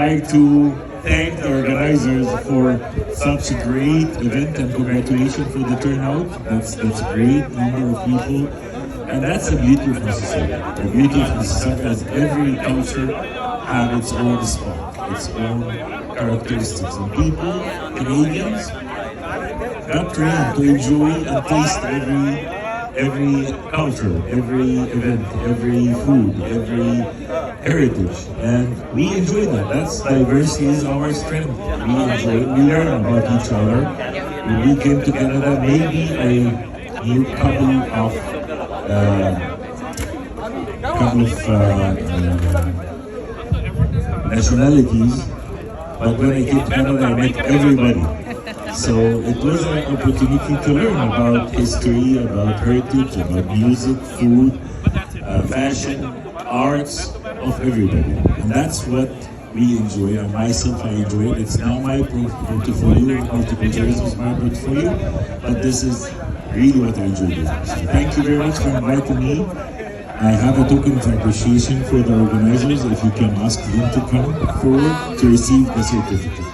I'd like to thank the organizers for such a great event and congratulations for the turnout. That's a great number of people, and that's the beauty of Mississauga. The beauty of Mississauga is every culture has its own spot, its own characteristics, and people, Canadians, got trained to enjoy and taste every culture, every event, every food, every heritage, and we enjoy that. That's diversity is our strength. We enjoy it. We learn about each other. When we came to Canada, maybe I knew a couple of nationalities, but when I came to Canada, I met everybody. So it was an opportunity to learn about history, about heritage, about music, food, fashion, arts of everybody. And that's what we enjoy, and myself I enjoy it. It's not my portfolio, multiculturalism is my portfolio, but this is really what I enjoy doing. So thank you very much for inviting me. I have a token of appreciation for the organizers. If you can ask them to come forward to receive the certificate.